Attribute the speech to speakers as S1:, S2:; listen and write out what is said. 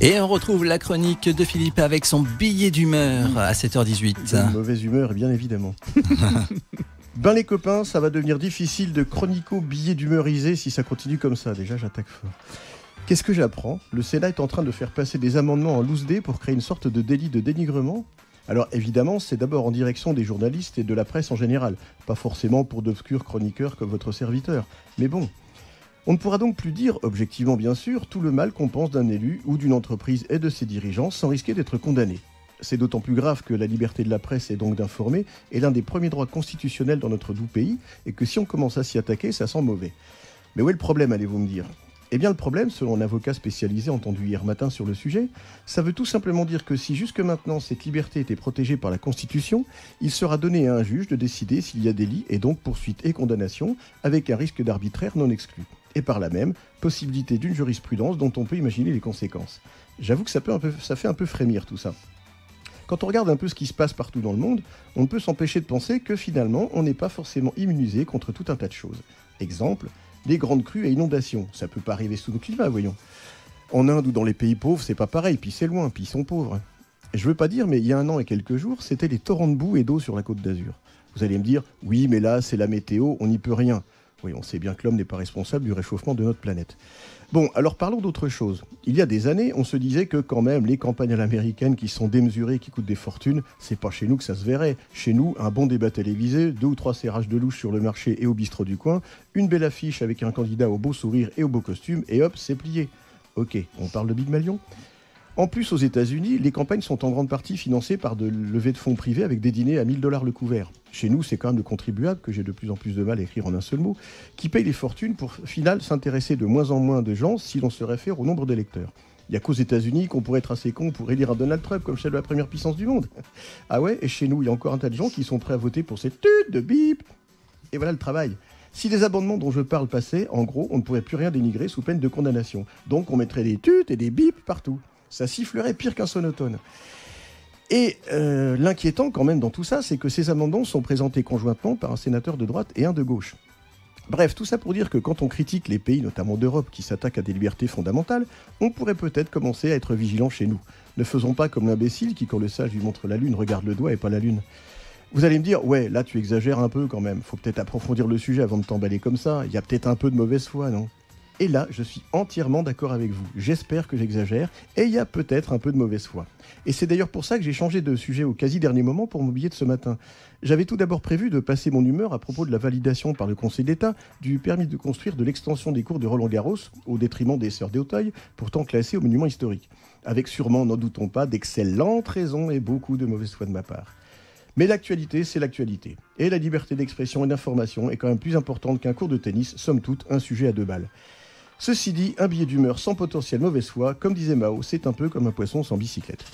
S1: Et on retrouve la chronique de Philippe avec son billet d'humeur à 7h18.
S2: Une mauvaise humeur, bien évidemment. Ben les copains, ça va devenir difficile de chronico-billet d'humeurisé si ça continue comme ça. Déjà, j'attaque fort. Qu'est-ce que j'apprends? Le Sénat est en train de faire passer des amendements en loose day pour créer une sorte de délit de dénigrement. Alors évidemment, c'est d'abord en direction des journalistes et de la presse en général, pas forcément pour d'obscurs chroniqueurs comme votre serviteur. Mais bon, on ne pourra donc plus dire, objectivement bien sûr, tout le mal qu'on pense d'un élu ou d'une entreprise et de ses dirigeants sans risquer d'être condamné. C'est d'autant plus grave que la liberté de la presse et donc d'informer est l'un des premiers droits constitutionnels dans notre doux pays et que si on commence à s'y attaquer, ça sent mauvais. Mais où est le problème, allez-vous me dire ? Eh bien le problème, selon un avocat spécialisé entendu hier matin sur le sujet, ça veut tout simplement dire que si jusque maintenant cette liberté était protégée par la Constitution, il sera donné à un juge de décider s'il y a délit et donc poursuite et condamnation avec un risque d'arbitraire non exclu. Et par là même, possibilité d'une jurisprudence dont on peut imaginer les conséquences. J'avoue que ça fait un peu frémir tout ça. Quand on regarde un peu ce qui se passe partout dans le monde, on ne peut s'empêcher de penser que finalement, on n'est pas forcément immunisé contre tout un tas de choses. Exemple, les grandes crues et inondations. Ça peut pas arriver sous le climat, voyons. En Inde ou dans les pays pauvres, c'est pas pareil, puis c'est loin, puis ils sont pauvres. Je veux pas dire, mais il y a un an et quelques jours, c'était les torrents de boue et d'eau sur la Côte d'Azur. Vous allez me dire, oui, mais là, c'est la météo, on n'y peut rien. Oui, on sait bien que l'homme n'est pas responsable du réchauffement de notre planète. Bon, alors parlons d'autre chose. Il y a des années, on se disait que quand même, les campagnes à l'américaine qui sont démesurées, qui coûtent des fortunes, c'est pas chez nous que ça se verrait. Chez nous, un bon débat télévisé, 2 ou 3 serrages de louche sur le marché et au bistrot du coin, une belle affiche avec un candidat au beau sourire et au beau costume, et hop, c'est plié. Ok, on parle de Big Malion ? En plus, aux États-Unis, les campagnes sont en grande partie financées par de levées de fonds privés avec des dîners à 1 000 $ le couvert. Chez nous, c'est quand même le contribuable, que j'ai de plus en plus de mal à écrire en un seul mot, qui paye les fortunes pour, au final, s'intéresser de moins en moins de gens si l'on se réfère au nombre d'électeurs. Il n'y a qu'aux États-Unis qu'on pourrait être assez con pour élire un Donald Trump comme chef de la première puissance du monde. Ah ouais, et chez nous, il y a encore un tas de gens qui sont prêts à voter pour cette tute de bip. Et voilà le travail. Si les amendements dont je parle passaient, en gros, on ne pourrait plus rien dénigrer sous peine de condamnation. Donc on mettrait des tutes et des bips partout. Ça sifflerait pire qu'un sonotone. Et l'inquiétant quand même dans tout ça, c'est que ces amendements sont présentés conjointement par un sénateur de droite et un de gauche. Bref, tout ça pour dire que quand on critique les pays, notamment d'Europe, qui s'attaquent à des libertés fondamentales, on pourrait peut-être commencer à être vigilant chez nous. Ne faisons pas comme l'imbécile qui, quand le sage lui montre la lune, regarde le doigt et pas la lune. Vous allez me dire, ouais, là tu exagères un peu quand même, faut peut-être approfondir le sujet avant de t'emballer comme ça, il y a peut-être un peu de mauvaise foi, non ? Et là, je suis entièrement d'accord avec vous. J'espère que j'exagère, et il y a peut-être un peu de mauvaise foi. Et c'est d'ailleurs pour ça que j'ai changé de sujet au quasi-dernier moment pour mon billet de ce matin. J'avais tout d'abord prévu de passer mon humeur à propos de la validation par le Conseil d'État du permis de construire de l'extension des cours de Roland-Garros, au détriment des Sœurs d'Auteuil, pourtant classées au monument historique. Avec sûrement, n'en doutons pas, d'excellentes raisons et beaucoup de mauvaise foi de ma part. Mais l'actualité, c'est l'actualité. Et la liberté d'expression et d'information est quand même plus importante qu'un cours de tennis, somme toute, un sujet à 2 balles. Ceci dit, un billet d'humeur sans potentiel mauvaise foi, comme disait Mao, c'est un peu comme un poisson sans bicyclette.